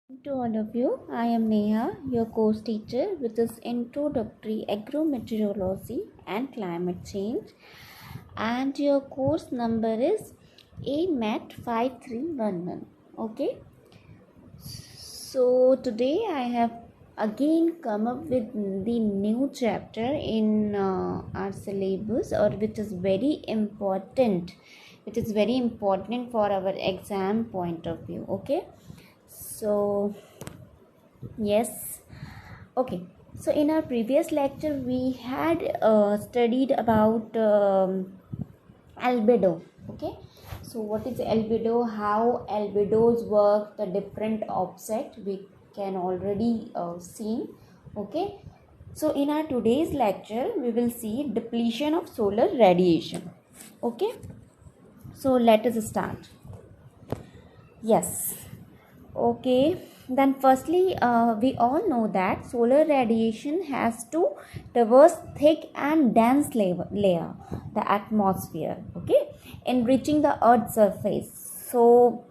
To all of you, I am Neha, your course teacher, which is Introductory Agrometeorology and Climate Change, and your course number is AMAT 5311. Okay, so today I have again come up with the new chapter in our syllabus, or which is very important, for our exam point of view. Okay, so yes. Okay, so in our previous lecture, we had studied about albedo. Okay, so what is albedo? How albedos work? The different offset we can already see. Okay, so in our today's lecture, we will see depletion of solar radiation. Okay, so let us start. Yes. Okay, then firstly, we all know that solar radiation has to traverse thick and dense layer, the atmosphere, okay, enriching the Earth's surface. So,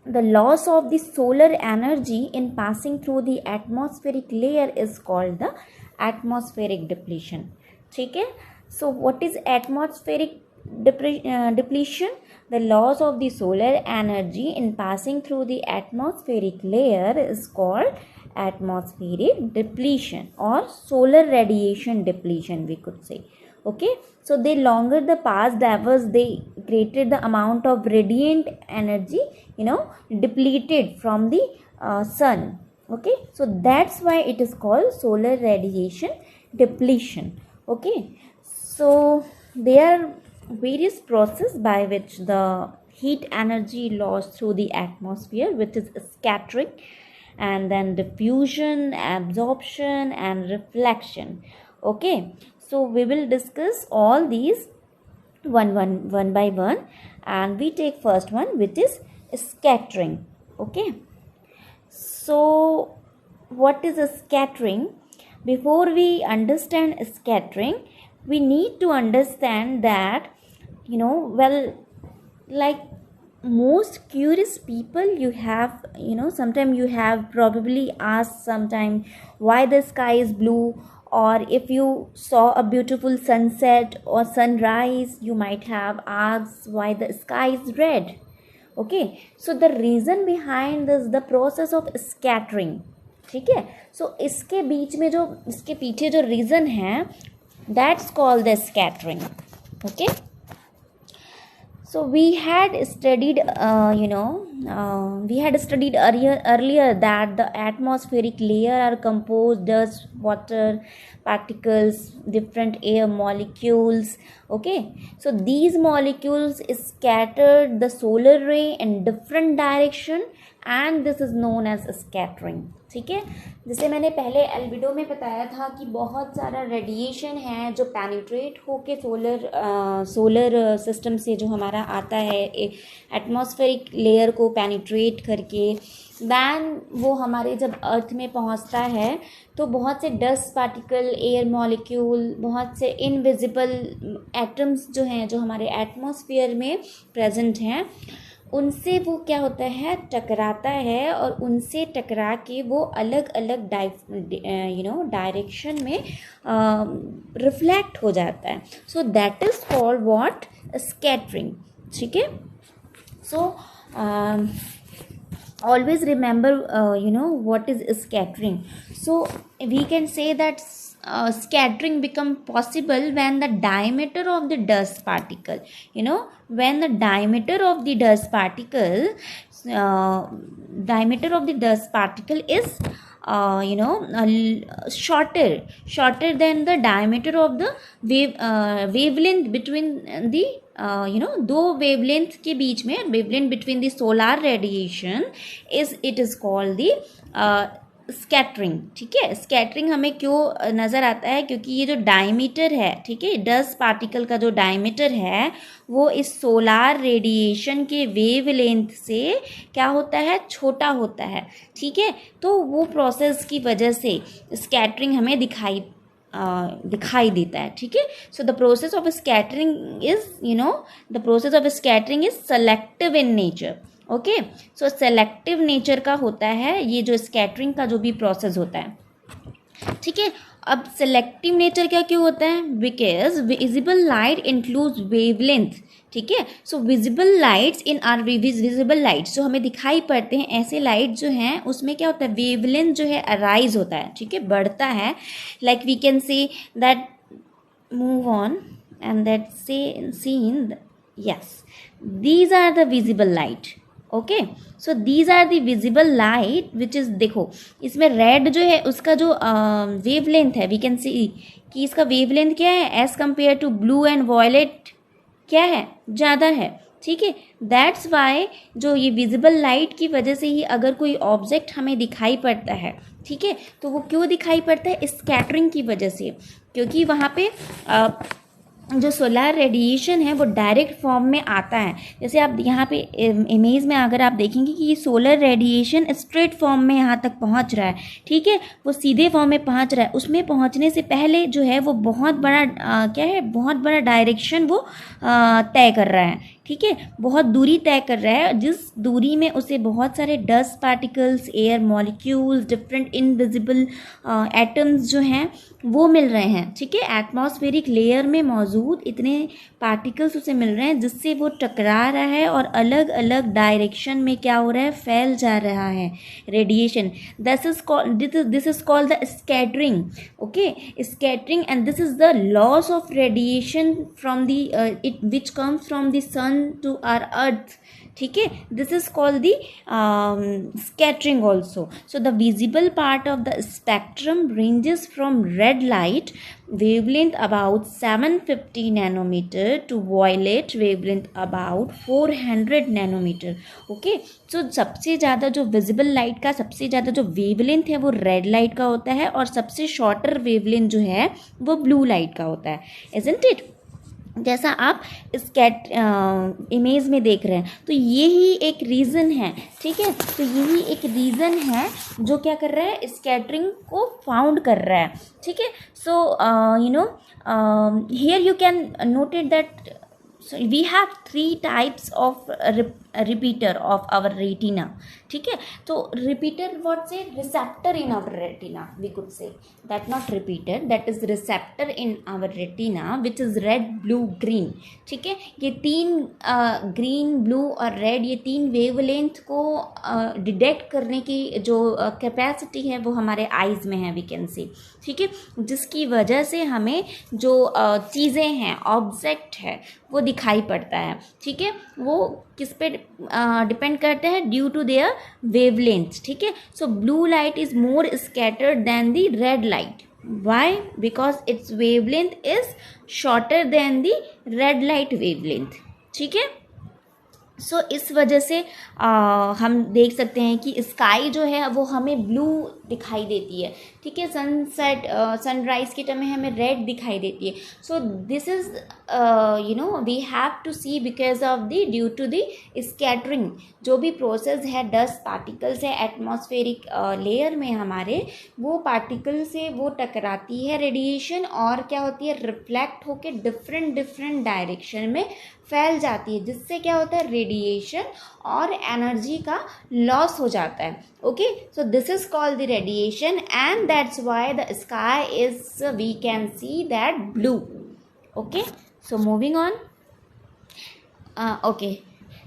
the loss of the solar energy in passing through the atmospheric layer is called the atmospheric depletion. Okay, so what is atmospheric depletion? The loss of the solar energy in passing through the atmospheric layer is called atmospheric depletion or solar radiation depletion, we could say. Okay, so the longer the path diverse, the greater the amount of radiant energy depleted from the sun. Okay, so that's why it is called solar radiation depletion. Okay, so there are various processes by which the heat energy lost through the atmosphere, which is scattering, and then diffusion, absorption, and reflection. Okay, so we will discuss all these one by one, and we take first one, which is scattering. Okay, so what is a scattering? Before we understand scattering, we need to understand that, like most curious people you have, sometimes you have probably asked sometime why the sky is blue, or if you saw a beautiful sunset or sunrise, you might have asked why the sky is red. Okay, so the reason behind this, the process of scattering. ठीक है, so इसके बीच में जो इसके पीछे जो reason है, that's called the scattering. Okay, so we had studied earlier that the atmospheric layer are composed dust, water particles, different air molecules. Okay, so these molecules scattered the solar ray in different direction, and this is known as scattering. ठीक है, जैसे मैंने पहले albedo में बताया था कि बहुत सारा रेडिएशन है जो पेनिट्रेट होके सोलर सिस्टम से जो हमारा आता है एटमॉस्फेरिक लेयर को पेनिट्रेट करके, दैन वो हमारे जब अर्थ में पहुंचता है तो बहुत से डस्ट पार्टिकल, एयर मॉलिक्यूल, बहुत से इनविजिबल एटम्स जो हैं जो हमारे एटमॉस्फेयर में प्रेजेंट हैं, उनसे वो क्या होता है, टकराता है, और उनसे टकरा के वो अलग अलग डायरेक्शन में रिफ्लेक्ट हो जाता है. So that is called what, scattering. ठीक है, सो always remember what is scattering. So we can say that scattering become possible when the diameter of the dust particle, when the diameter of the dust particle is shorter than the diameter of the wavelength between the दो wavelength के बीच में, wavelength between the solar radiation it is called the scattering. ठीक है, scattering हमें क्यों नज़र आता है, क्योंकि ये जो डायमीटर है, ठीक है, डस्ट पार्टिकल का जो डायमीटर है वो इस सोलार रेडिएशन के वेवलेंथ से क्या होता है, छोटा होता है. ठीक है, तो वो प्रोसेस की वजह से स्कैटरिंग हमें दिखाई देता है. ठीक है, so the process of scattering is selective in nature. Okay, so selective nature का होता है ये जो स्कैटरिंग का जो भी प्रोसेस होता है, ठीक है। अब सेलेक्टिव नेचर क्या क्यों होता है? Because visible light includes wavelength, ठीक है। सो visible lights in are visible lights जो हमें दिखाई पड़ते हैं, ऐसे लाइट जो हैं उसमें क्या होता है, वेवलेंथ जो है अराइज होता है, ठीक है, बढ़ता है। Like we can say that move on and that say seen, yes, these are the visible light, okay. So these are the visible light which is, देखो इसमें रेड जो है उसका जो वेव लेंथ है, वी कैन सी कि इसका wavelength क्या है as compare to blue and violet, क्या है, ज़्यादा है, ठीक है। दैट्स वाई जो ये विजिबल लाइट की वजह से ही अगर कोई ऑब्जेक्ट हमें दिखाई पड़ता है, ठीक है, तो वो क्यों दिखाई पड़ता है? स्कैटरिंग की वजह से, क्योंकि वहाँ पे जो सोलर रेडिएशन है वो डायरेक्ट फॉर्म में आता है। जैसे आप यहाँ पे इमेज में अगर आप देखेंगे कि ये सोलर रेडिएशन स्ट्रेट फॉर्म में यहाँ तक पहुँच रहा है, ठीक है, वो सीधे फॉर्म में पहुँच रहा है। उसमें पहुँचने से पहले जो है वो बहुत बड़ा क्या है, बहुत बड़ा डायरेक्शन वो तय कर रहा है, ठीक है, बहुत दूरी तय कर रहा है, जिस दूरी में उसे बहुत सारे dust particles, air molecules, different invisible atoms जो हैं वो मिल रहे हैं, ठीक है। एटमॉस्फेरिक लेयर में मौजूद इतने पार्टिकल्स उसे मिल रहे हैं जिससे वो टकरा रहा है और अलग अलग डायरेक्शन में क्या हो रहा है, फैल जा रहा है radiation. This is called the scattering, okay, scattering, and this is the loss of radiation from the it which comes from the sun to our earth, ठीक है। This is called the scattering also. So the visible part of the spectrum ranges from red light wavelength about 750 nanometer to violet wavelength about 400 nanometer, okay. So सबसे ज़्यादा जो visible light का सबसे ज़्यादा जो wavelength है वो रेड लाइट का होता है, और सबसे शॉर्टर वेवलेंथ जो है वो ब्लू लाइट का होता है, इजंट इट? जैसा आप स्कैट इमेज में देख रहे हैं, तो यही एक रीज़न है, ठीक है। तो यही एक रीज़न है जो क्या कर रहा है, स्कैटरिंग को फाउंड कर रहा है, ठीक है। So you know here you can noted that we have 3 types of repeater of our retina, ठीक है। तो repeater what say, receptor in our retina, we could say that, not repeater, that is receptor in our retina which is red, blue, green, ठीक है। ये 3 green, blue और red, ये 3 wavelength को detect करने की जो कैपेसिटी है वो हमारे आइज़ में है, वी कैन सी, ठीक है, जिसकी वजह से हमें जो चीज़ें हैं, ऑब्जेक्ट है, वो दिखाई पड़ता है, ठीक है। वो किस पे डिपेंड करते हैं? ड्यू टू देयर वेवलेंथ, ठीक है। So blue light is more scattered than the red light, why? Because its wavelength is shorter than the red light wavelength, ठीक है। सो इस वजह से हम देख सकते हैं कि स्काई जो है वो हमें ब्लू दिखाई देती है, ठीक है। सनसेट सनराइज के टाइम में हमें रेड दिखाई देती है। So this is you know we have to see because of the due to the scattering, जो भी प्रोसेस है, डस्ट पार्टिकल्स है एटमॉस्फेरिक लेयर में हमारे, वो पार्टिकल से वो टकराती है रेडिएशन, और क्या होती है, रिफ्लेक्ट होके डिफरेंट डायरेक्शन में फैल जाती है, जिससे क्या होता है, रेडिएशन और एनर्जी का लॉस हो जाता है, okay. So this is called the radiation, and that's why the sky is, we can see that blue, okay. So moving on, okay,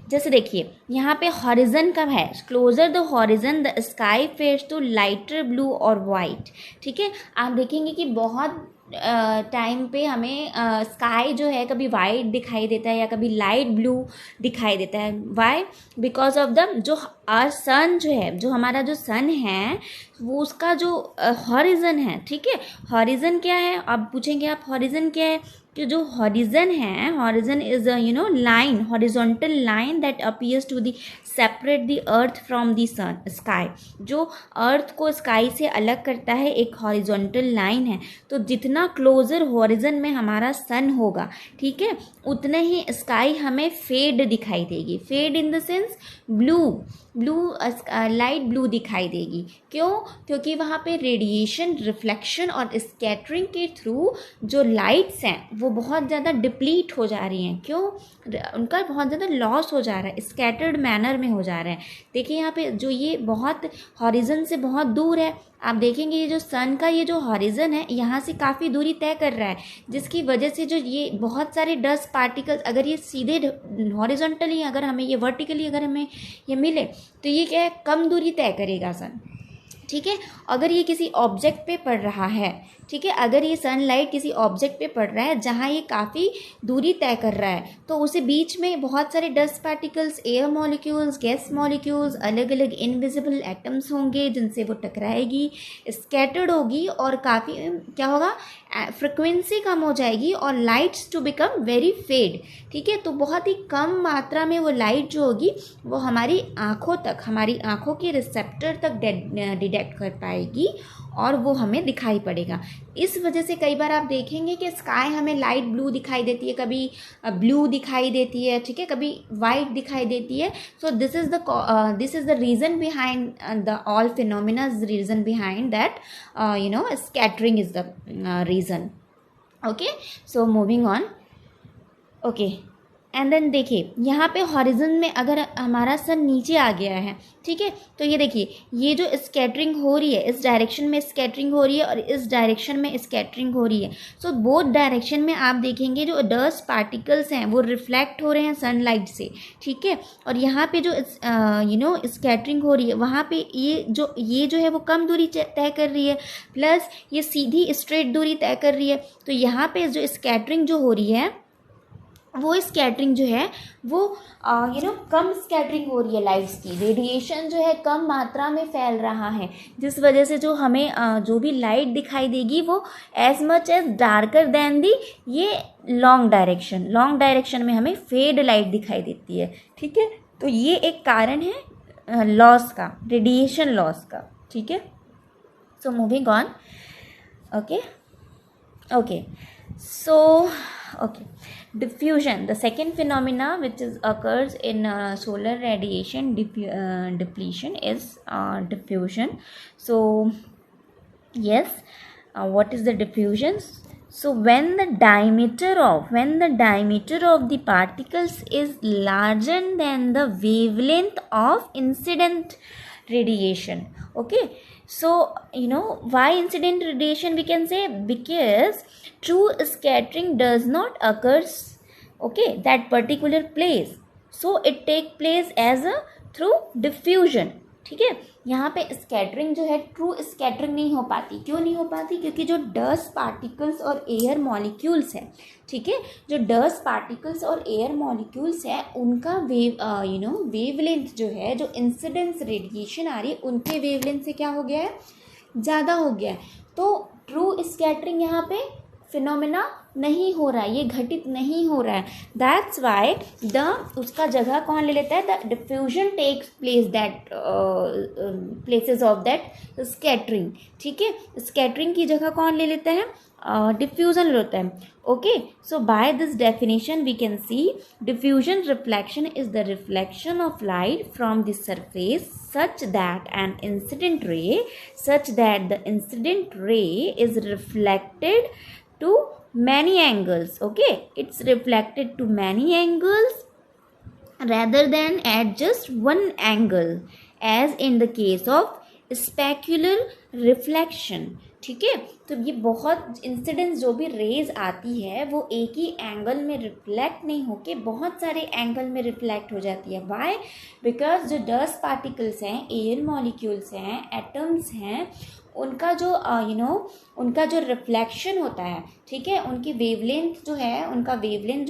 जैसे देखिए यहाँ पे हॉरिजन कब है, closer the horizon the sky fades to lighter blue और white, ठीक है। आप देखेंगे कि बहुत टाइम पे हमें स्काई जो है कभी वाइट दिखाई देता है या कभी लाइट ब्लू दिखाई देता है, वाई? बिकॉज ऑफ द जो सन जो है, जो हमारा जो सन है, वो उसका जो हॉरिजन है, ठीक है। हॉरिजन क्या है, आप पूछेंगे आप हॉरिजन क्या है, कि जो हॉरिजन है, horizon is you know line, horizontal line that appears to the separate the earth from the sun sky, जो अर्थ को स्काई से अलग करता है, एक हॉरिजॉन्टल लाइन है। तो जितना क्लोजर हॉरिजन में हमारा सन होगा, ठीक है, उतना ही स्काई हमें फेड दिखाई देगी, fade in the sense blue, light blue दिखाई देगी। क्यों? क्योंकि वहाँ पे रेडिएशन, रिफ्लेक्शन और स्कैटरिंग के थ्रू जो लाइट्स हैं वो बहुत ज़्यादा डिप्लीट हो जा रही हैं। क्यों? उनका बहुत ज़्यादा लॉस हो जा रहा है, स्कैटर्ड मैनर में हो जा रहा है। देखिए यहाँ पे जो ये बहुत हॉरिजन से बहुत दूर है, आप देखेंगे ये जो सन का ये जो हॉरिजन है यहाँ से काफ़ी दूरी तय कर रहा है, जिसकी वजह से जो ये बहुत सारे डस्ट पार्टिकल्स अगर ये सीधे हॉरिजॉन्टली अगर हमें ये वर्टिकली अगर हमें ये मिले तो ये क्या है, कम दूरी तय करेगा सन। ठीक है, अगर ये किसी ऑब्जेक्ट पे पड़ रहा है, ठीक है, अगर ये सनलाइट किसी ऑब्जेक्ट पे पड़ रहा है जहाँ ये काफ़ी दूरी तय कर रहा है, तो उसे बीच में बहुत सारे dust particles, air molecules, gas molecules, अलग अलग इनविजिबल एटम्स होंगे जिनसे वो टकराएगी, स्कैटर्ड होगी और काफ़ी क्या होगा, फ्रिक्वेंसी कम हो जाएगी और lights to become very fade. ठीक है, तो बहुत ही कम मात्रा में वो लाइट जो होगी वो हमारी आँखों तक, हमारी आँखों के रिसेप्टर तक डिटेक्ट कर पाएगी और वो हमें दिखाई पड़ेगा। इस वजह से कई बार आप देखेंगे कि स्काई हमें लाइट ब्लू दिखाई देती है, कभी ब्लू दिखाई देती है, ठीक है, कभी वाइट दिखाई देती है। So this is the reason behind the all phenomena, reason behind that scattering is the reason. Okay, so moving on. Okay, and then देखिए यहाँ पे हॉरिजन में अगर हमारा सन नीचे आ गया है, ठीक है, तो ये देखिए ये जो स्कैटरिंग हो रही है, इस डायरेक्शन में स्कैटरिंग हो रही है और इस डायरेक्शन में स्कैटरिंग हो रही है। सो बोथ डायरेक्शन में आप देखेंगे जो डस्ट पार्टिकल्स हैं वो रिफ्लेक्ट हो रहे हैं सनलाइट से। ठीक है, और यहाँ पे जो स्कैटरिंग हो रही है वहाँ पे ये जो है वो कम दूरी तय कर रही है, प्लस ये सीधी स्ट्रेट दूरी तय कर रही है। तो यहाँ पे जो स्कैटरिंग जो हो रही है वो स्कैटरिंग जो है वो कम स्कैटरिंग हो रही है, लाइट्स की रेडिएशन जो है कम मात्रा में फैल रहा है, जिस वजह से जो हमें जो भी लाइट दिखाई देगी वो as much as darker than the ये लॉन्ग डायरेक्शन में हमें फेड लाइट दिखाई देती है। ठीक है, तो ये एक कारण है लॉस का, रेडिएशन लॉस का। ठीक है, सो moving on. Okay, so diffusion, the second phenomena which occurs in solar radiation depletion is diffusion. So yes, what is the diffusion? So when the diameter of the particles is larger than the wavelength of incident radiation. Okay, so why incident radiation we can say, because true scattering does not occurs that particular place, so it take place as a through diffusion. ठीक है, यहाँ पे scattering जो है true scattering नहीं हो पाती। क्यों नहीं हो पाती? क्योंकि जो डस्ट पार्टिकल्स और एयर मॉलिक्यूल्स हैं, ठीक है, जो डस्ट पार्टिकल्स और एयर मॉलिक्यूल्स हैं उनका वेवलेंथ जो है, जो इंसिडेंस रेडिएशन आ रही है उनके वेवलेंथ से क्या हो गया है, ज़्यादा हो गया है। तो ट्रू स्कैटरिंग यहाँ पे फिनोमिना नहीं हो रहा है, ये घटित नहीं हो रहा है। दैट्स वाई उसका जगह कौन ले लेता है, the diffusion takes place that places of that scattering. ठीक है, स्कैटरिंग की जगह कौन ले लेता है, डिफ्यूजन लेता है। Okay, so by this definition we can see diffusion reflection is the reflection of light from the surface such that the incident ray is reflected to many angles. Okay, it's reflected to many angles rather than at just one angle, as in the case of specular reflection. ठीक है, तो ये बहुत incidence जो भी raise आती है वो एक ही एंगल में रिफ्लेक्ट नहीं होके बहुत सारे एंगल में रिफ्लेक्ट हो जाती है। वाई? बिकॉज जो डस्ट पार्टिकल्स हैं, एयर मॉलिक्यूल्स हैं, एटम्स हैं, उनका जो उनका जो रिफ्लेक्शन होता है, ठीक है, उनकी वेवलेंथ जो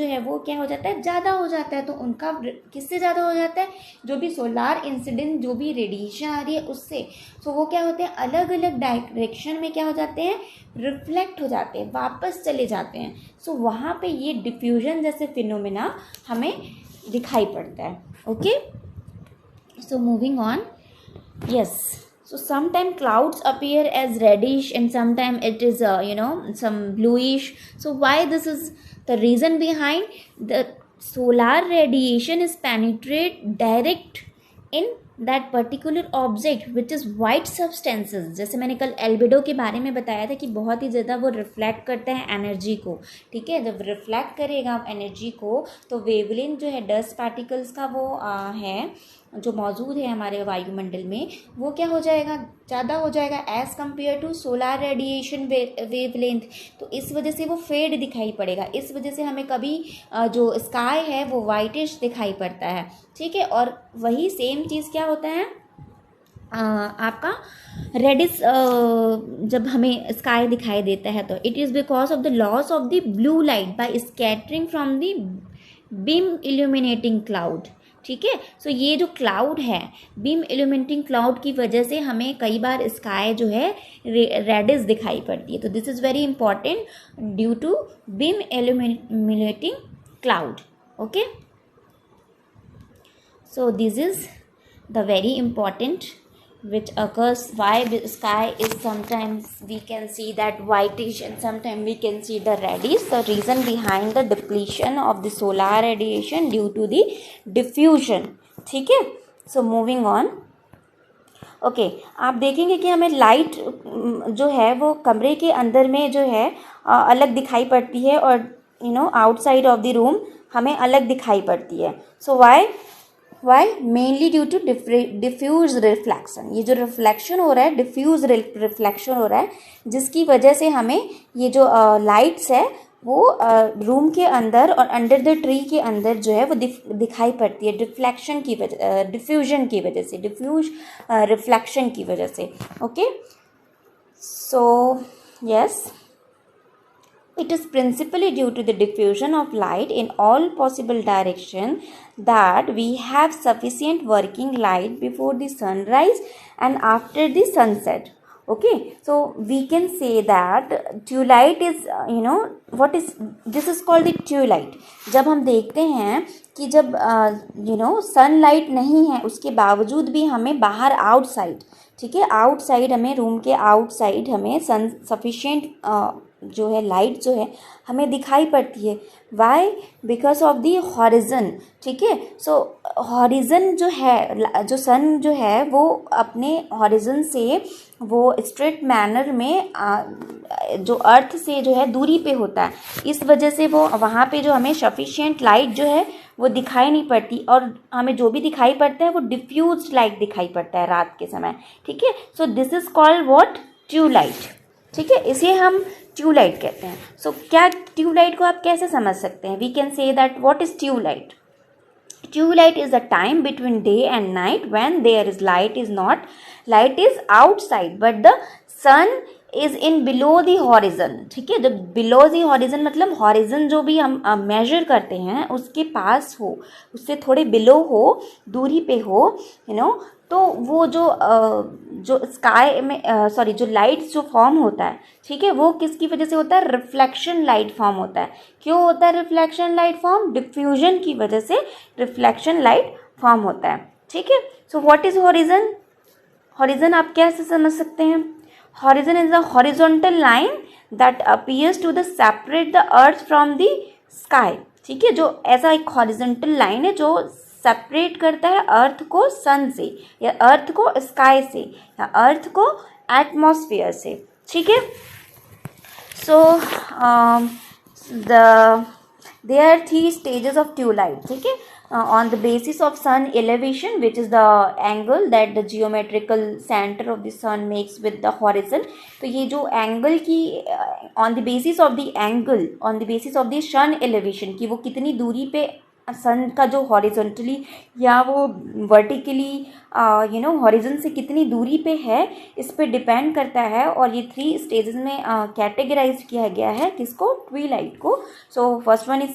है वो क्या हो जाता है, ज़्यादा हो जाता है। तो उनका किससे ज़्यादा हो जाता है, जो भी सोलार इंसिडेंट जो भी रेडिएशन आ रही है उससे। तो वो क्या होते हैं, अलग अलग डायरेक्शन में क्या हो जाते हैं, रिफ्लेक्ट हो जाते हैं, वापस चले जाते हैं। सो वहाँ पे ये डिफ्यूजन जैसे फिनोमेना हमें दिखाई पड़ता है। Okay, so moving on. Yes, so sometimes clouds appear as reddish and sometimes it is some bluish. So why this is the reason behind the solar radiation is penetrate direct in that particular object which is white substances, जैसे मैंने कल albedo के बारे में बताया था कि बहुत ही ज़्यादा वो रिफ्लेक्ट करता है एनर्जी को, ठीक है। जब रिफ्लेक्ट करेगा एनर्जी को तो वेवलेंथ जो है डस्ट पार्टिकल्स का वो है जो मौजूद है हमारे वायुमंडल में, वो क्या हो जाएगा, ज़्यादा हो जाएगा as compare to solar radiation wavelength. तो इस वजह से वो फेड दिखाई पड़ेगा, इस वजह से हमें कभी जो स्काई है वो वाइटिश दिखाई पड़ता है, ठीक है। और वही सेम चीज़ क्या होता है आपका रेडिस, जब हमें स्काई दिखाई देता है तो it is because of the loss of the blue light by scattering from the beam illuminating cloud, ठीक है। सो ये जो क्लाउड है, बीम इल्यूमिनेटिंग क्लाउड की वजह से हमें कई बार स्काई जो है रेडिस दिखाई पड़ती है। तो this is very important due to beam illuminating cloud, okay. So this is the very important which occurs why the sky is sometimes we can see that whitish and sometimes we can see the reddish. The reason behind the depletion of the solar radiation due to the diffusion, ठीक है। So moving on, okay आप देखेंगे कि हमें light जो है वो कमरे के अंदर में जो है अलग दिखाई पड़ती है और आउटसाइड ऑफ द रूम हमें अलग दिखाई पड़ती है। So why mainly due to diffuse reflection, ये जो रिफ्लेक्शन हो रहा है डिफ्यूज रिफ्लेक्शन हो रहा है, जिसकी वजह से हमें ये जो लाइट्स है वो रूम के अंदर और अंडर द ट्री के अंदर जो है वो दिखाई पड़ती है डिफ्लेक्शन की वजह, डिफ्यूजन की वजह से, डिफ्यूज रिफ्लेक्शन की वजह से, okay. So yes, it is principally due to the diffusion of light in all possible directions that we have sufficient working light before the sunrise and after the sunset. Okay, so we can say that twilight is what is this is called the twilight. जब हम देखते हैं कि जब sunlight नहीं है उसके बावजूद भी हमें बाहर आउटसाइड, ठीक है, आउटसाइड हमें रूम के आउटसाइड हमें सन सफिशिएंट जो है लाइट जो है हमें दिखाई पड़ती है। Why? Because of the horizon, ठीक है। सो हॉरिजन जो है, जो सन जो है वो अपने हॉरिजन से वो स्ट्रेट मैनर में जो अर्थ से जो है दूरी पे होता है, इस वजह से वो वहाँ पे जो हमें सफिशिएंट लाइट जो है वो दिखाई नहीं पड़ती और हमें जो भी दिखाई पड़ता है वो डिफ्यूज लाइट दिखाई पड़ता है रात के समय, ठीक है। So this is called what? Twilight, ठीक है, इसे हम ट्यूबलाइट कहते हैं। सो क्या ट्यूबलाइट को आप कैसे समझ सकते हैं? We can say that what is twilight? Twilight is the time between day and night when there is light is outside but the sun is in below the horizon, ठीक है। जब below the horizon मतलब horizon जो भी हम measure करते हैं उसके पास हो, उससे थोड़े below हो, दूरी पे हो, तो वो जो स्काई में जो लाइट जो फॉर्म होता है, ठीक है, वो किसकी वजह से होता है? रिफ्लेक्शन लाइट फॉर्म होता है। क्यों होता है रिफ्लेक्शन लाइट फॉर्म? डिफ्यूजन की वजह से रिफ्लेक्शन लाइट फॉर्म होता है, ठीक है। So what is horizon? Horizon आप कैसे समझ सकते हैं? Horizon is a horizontal line that appears to the separate the earth from the sky, ठीक है। जो ऐसा एक हॉरिजॉन्टल लाइन है जो सेपरेट करता है अर्थ को सन से, या अर्थ को स्काई से, या अर्थ को एटमॉस्फेयर से, ठीक है। सो there are 3 stages of twilight, ठीक है, on the basis of sun elevation, which is the angle that the geometrical center of the sun makes with the horizon. तो ये जो एंगल की on the basis of the angle, on the basis of the sun elevation कि वो कितनी दूरी पे सन का जो हॉरिजॉन्टली या वो वर्टिकली हॉरिजन से कितनी दूरी पे है, इस पे डिपेंड करता है। और ये 3 स्टेजेस में कैटेगराइज किया गया है किसको? ट्यूबलाइट को। So first one is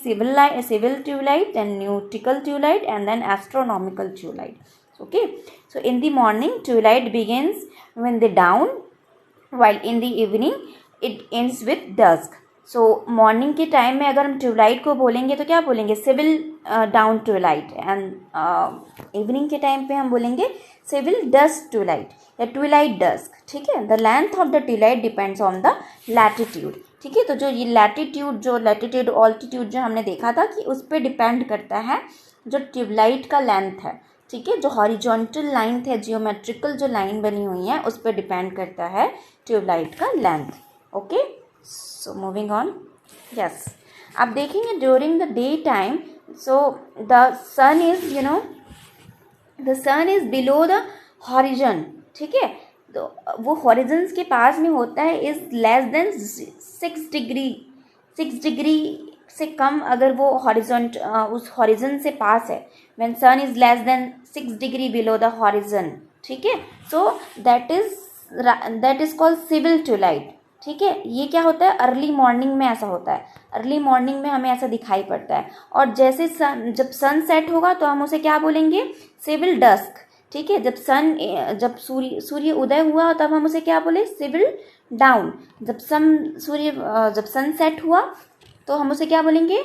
civil twilight, then nautical twilight and then astronomical twilight. Okay, so in the morning twilight begins when the dawn, while in the evening it ends with dusk. So morning के time में अगर हम twilight को बोलेंगे तो क्या बोलेंगे? Civil dawn twilight. And evening के टाइम पे हम बोलेंगे सिविल डस्क ट्यूबलाइट या ट्यूबलाइट डस्क, ठीक है। The length of the tubelight depends on the latitude, ठीक है। तो जो ये लैटिट्यूड ऑल्टीट्यूड जो हमने देखा था कि उस पर डिपेंड करता है जो ट्यूबलाइट का लेंथ है, ठीक है, जो हॉरिजॉन्टल लाइन है, जियोमेट्रिकल जो लाइन बनी हुई है उस पर डिपेंड करता है ट्यूबलाइट का length. Okay, so moving on. Yes, आप देखेंगे during the day time, so the sun is the sun is below the horizon. ठीक है, तो वो हॉरिजन के पास में होता है, इज लेस देन 6 डिग्री से कम अगर वो हॉरिजॉन्ट उस हॉरिजन से पास है. When sun is less than 6 degree below the horizon. ठीक है, so that is called civil twilight. ठीक है, ये क्या होता है, अर्ली मॉर्निंग में ऐसा होता है, अर्ली मॉर्निंग में हमें ऐसा दिखाई पड़ता है. और जैसे जब सन सेट होगा तो हम उसे क्या बोलेंगे, सिविल डस्क. ठीक है, जब सूर्य उदय हुआ तब हम उसे क्या बोले, सिविल डाउन. जब सन सेट हुआ तो हम उसे क्या बोलेंगे,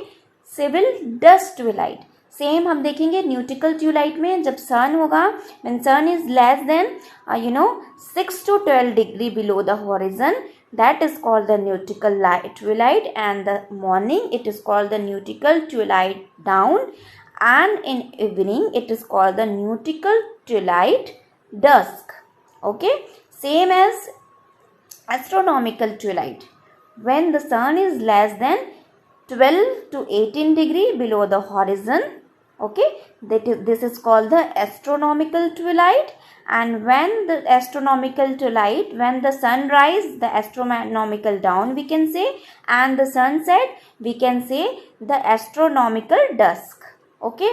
सिविल डस्ट ट्यूलाइट. सेम हम देखेंगे न्यूटिकल ट्यूलाइट में, जब सन होगा, when sun is less than 6 to 12 degree below the horizon, that is called the nautical twilight, and the morning it is called the nautical twilight down, and in evening it is called the nautical twilight dusk. Okay, same as astronomical twilight. When the sun is less than 12 to 18 degree below the horizon, okay, this is called the astronomical twilight. And when the astronomical twilight, when the sunrise, the astronomical dawn we can say, and the sunset we can say the astronomical dusk. Okay,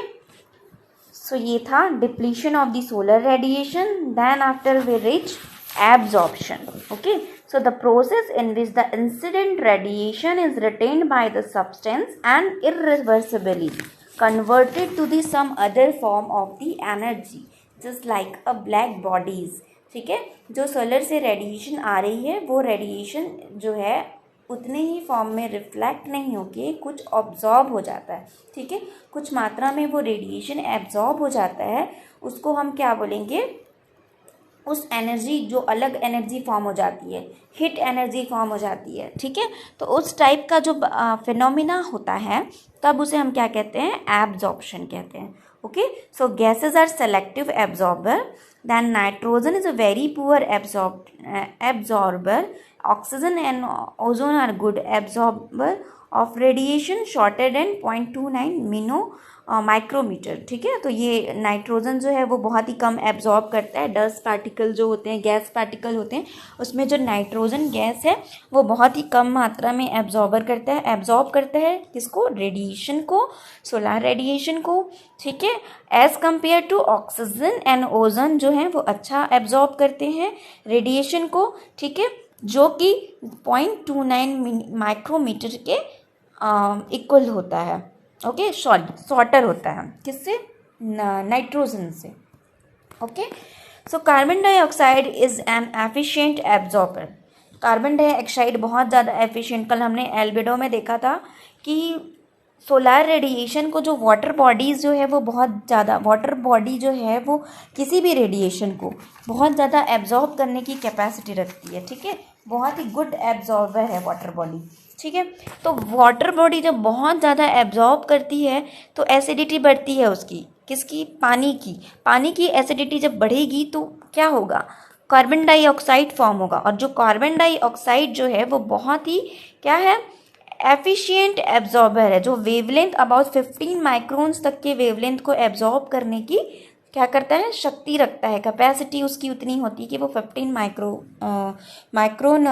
so ये था depletion of the solar radiation. Then after we reach absorption. Okay, so the process in which the incident radiation is retained by the substance and irreversibly converted to the some other form of the energy, just like a black bodies. ठीक है, जो solar से radiation आ रही है वो radiation जो है उतने ही फॉर्म में रिफ्लेक्ट नहीं होके कुछ ऑब्जॉर्ब हो जाता है. ठीक है, कुछ मात्रा में वो रेडिएशन एब्जॉर्ब हो जाता है, उसको हम क्या बोलेंगे, उस एनर्जी जो अलग एनर्जी फॉर्म हो जाती है, हिट एनर्जी फॉर्म हो जाती है. ठीक है, तो उस टाइप का जो फिनोमिना होता है तब उसे हम क्या कहते हैं, एब्जॉर्प्शन कहते हैं. Okay, so gases are selective absorber. Then nitrogen is a very poor absorber. Oxygen and ozone are good absorber of radiation shorter than 0.29 micrometre. ठीक है, तो ये नाइट्रोजन जो है वो बहुत ही कम एब्जॉर्ब करता है. डस्ट पार्टिकल जो होते हैं, गैस पार्टिकल होते हैं, उसमें जो नाइट्रोजन गैस है वो बहुत ही कम मात्रा में एब्जॉर्ब करता है किसको, रेडिएशन को, सोलर रेडिएशन को. ठीक है, as compare to oxygen and ozone जो है वो अच्छा एब्जॉर्ब करते हैं रेडिएशन को. ठीक है, जो कि 0.29 माइक्रोमीटर के इक्वल होता है. ओके, शॉर्टर होता है किससे, नाइट्रोजन से. Okay, so carbon dioxide is an efficient absorber. Carbon dioxide बहुत ज़्यादा एफिशिएंट, कल हमने एल्बिडो में देखा था कि सोलर रेडिएशन को जो वाटर बॉडीज़ जो है वो बहुत ज़्यादा, वाटर बॉडी जो है वो किसी भी रेडिएशन को बहुत ज़्यादा एब्जॉर्ब करने की कैपेसिटी रखती है. ठीक है, बहुत ही गुड एब्जॉर्बर है वाटर बॉडी. ठीक है, तो वाटर बॉडी जब बहुत ज़्यादा एब्जॉर्ब करती है तो एसिडिटी बढ़ती है उसकी, किसकी, पानी की एसिडिटी जब बढ़ेगी तो क्या होगा, कार्बन डाइऑक्साइड फॉर्म होगा. और जो कार्बन डाइऑक्साइड जो है वो बहुत ही क्या है, एफिशिएंट एब्जॉर्बर है, जो वेवलेंथ अबाउट 15 माइक्रोन्स तक के वेवलेंथ को एब्जॉर्ब करने की क्या करता है, शक्ति रखता है. कैपेसिटी उसकी उतनी होती है कि वो 15 माइक्रोन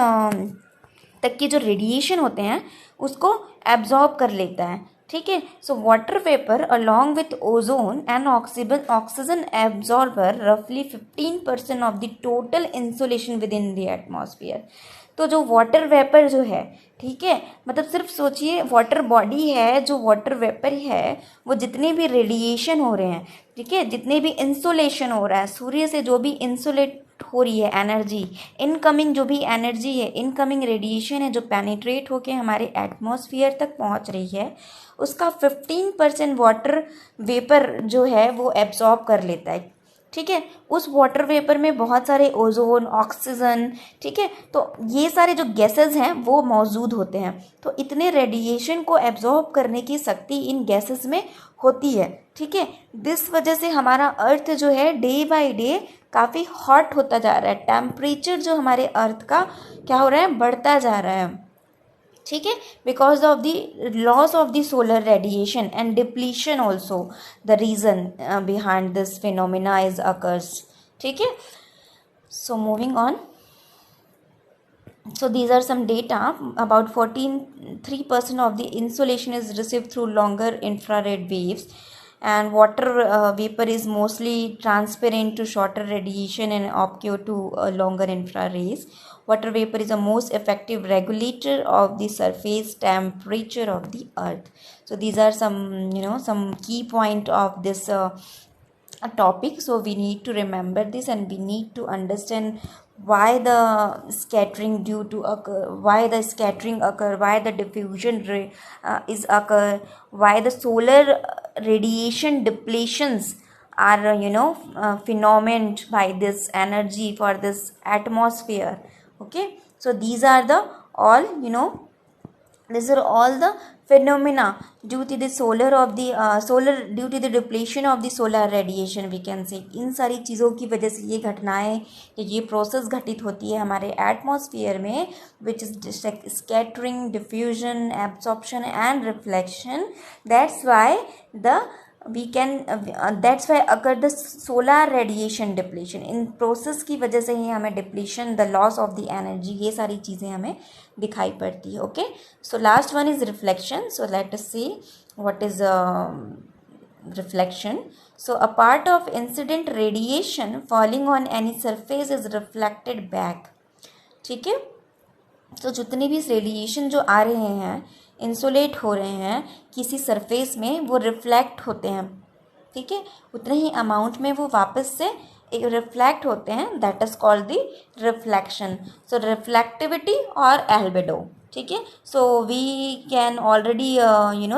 तक की जो रेडिएशन होते हैं उसको एब्जॉर्ब कर लेता है. ठीक है, so water vapour along with ozone and oxygen absorber रफली 15% of the total insulation within the atmosphere. तो जो वाटर वेपर जो है, ठीक है, मतलब सिर्फ सोचिए वाटर बॉडी है, जो वाटर वेपर है वो जितने भी रेडिएशन हो रहे हैं, ठीक है, जितने भी इंसुलेशन हो रहा है, सूर्य से जो भी इंसुलेट हो रही है एनर्जी, इनकमिंग जो भी एनर्जी है, इनकमिंग रेडिएशन है जो पेनिट्रेट होके हमारे एटमॉस्फेयर तक पहुंच रही है, उसका 15% वाटर वेपर जो है वो एब्जॉर्ब कर लेता है. ठीक है, उस वाटर वेपर में बहुत सारे ओजोन, ऑक्सीजन, ठीक है, तो ये सारे जो गैसेस हैं वो मौजूद होते हैं। तो इतने रेडिएशन को एब्जॉर्ब करने की शक्ति इन गैसेस में होती है। ठीक है, जिस वजह से हमारा अर्थ जो है डे बाय डे काफ़ी हॉट होता जा रहा है। टेम्परेचर जो हमारे अर्थ का क्या हो रहा है, बढ़ता जा रहा है। ठीक है, because of the loss of the solar radiation and depletion also the reason behind this phenomena is occurs. ठीक है, so moving on, so these are some data. About 3% of the insolation is received through longer infrared waves, and water vapor is mostly transparent to shorter radiation and obscure to longer infrarays. Water vapor is the most effective regulator of the surface temperature of the earth. So these are some, some key point of this a topic. So we need to remember this, and we need to understand why the scattering due to occur, why the scattering occur, why the diffusion is occur, why the solar radiation depletions are phenomenon by this energy for this atmosphere. Okay, so these are the all these are all the phenomena due to the solar due to the depletion of the solar radiation, we can say. इन सारी चीज़ों की वजह से ये घटनाएं, ये process घटित होती है हमारे एटमॉस्फेयर में, which is scattering, diffusion, absorption and reflection. That's why the we can that's why occur the solar radiation depletion. In process की वजह से ही हमें depletion, the loss of the energy, ये सारी चीज़ें हमें दिखाई पड़ती है. Okay, so last one is reflection. So let us see what is reflection. So a part of incident radiation falling on any surface is reflected back. ठीक है, तो जितने भी रेडिएशन जो आ रहे हैं, इंसुलेट हो रहे हैं किसी सरफेस में, वो रिफ्लेक्ट होते हैं. ठीक है, उतने ही अमाउंट में वो वापस से रिफ्लेक्ट होते हैं. That is called the reflection. So reflectivity और एल्बिडो. ठीक है, so we can already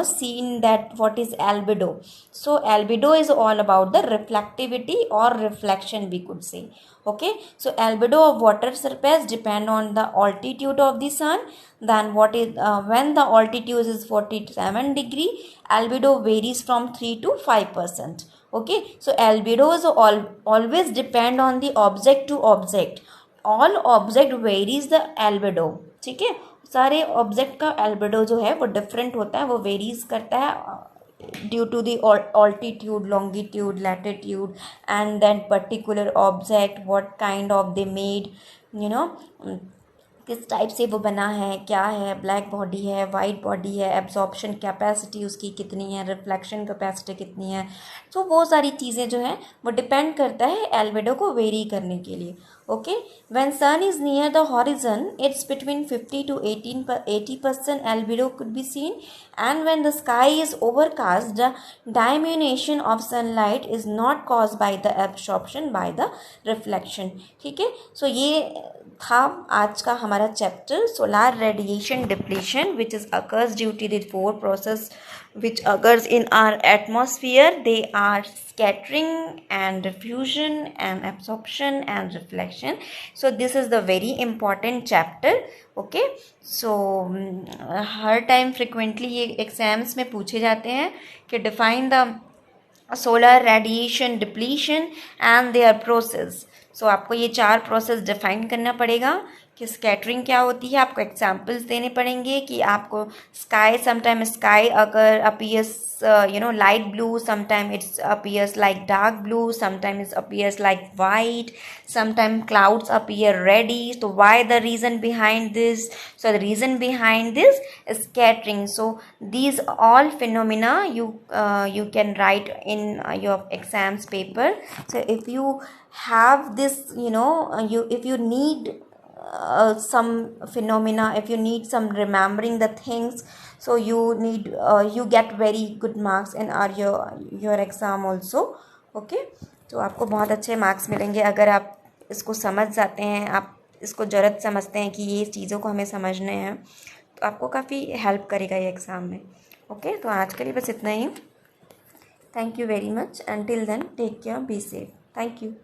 seen that what is albedo. So albedo is all about the reflectivity और reflection, we could say. Okay, so albedo of water surface depend on the altitude of the sun. Then what is when the altitude is 47 degree, albedo varies from 3 to 5%. Okay, so albedo is always depend on the object to object. All object varies the albedo. ठीक है, सारे object का albedo जो है वो different होता है, वो वेरीज करता है due to the altitude, longitude, latitude, and then particular object, what kind of they made, किस टाइप से वो बना है, क्या है, ब्लैक बॉडी है, वाइट बॉडी है, एब्जॉर्प्शन कैपेसिटी उसकी कितनी है, रिफ्लेक्शन कैपेसिटी कितनी है. तो वो सारी चीज़ें जो हैं वो डिपेंड करता है एल्बिडो को वेरी करने के लिए. Okay, when sun is near the horizon it's between 50 to 80% albedo could be seen, and when the sky is overcast the diminution of sunlight is not caused by the absorption by the reflection. ठीक है, सो ये था आज का हमारा chapter, solar radiation depletion which is occurs due to the 4 process which occurs in our atmosphere. They are scattering and diffusion and absorption and reflection. So this is the very important chapter. Okay, so her time frequently ये exams में पूछे जाते हैं कि define the solar radiation depletion and their process. So आपको ये 4 process define करना पड़ेगा कि स्कैटरिंग क्या होती है. आपको एग्जाम्पल्स देने पड़ेंगे कि आपको स्काई, समटाइम स्काई अगर appears light blue, sometime it's appears like dark blue, sometime it's appears like white, sometime clouds appear ready. तो why the reason behind this? So the reason behind this scattering. So these all phenomena you can write in your exams paper. So if you have this, if you need some phenomena, if you need some remembering the things, so you need you get very good marks in your exam also. Okay, तो आपको बहुत अच्छे marks मिलेंगे अगर आप इसको समझ जाते हैं, आप इसको ज़रूरत समझते हैं कि ये चीज़ों को हमें समझने हैं, तो आपको काफ़ी हेल्प करेगा ये एग्ज़ाम में. ओके, तो आज के लिए बस इतना ही. Thank you very much. Until then take care, be safe. Thank you.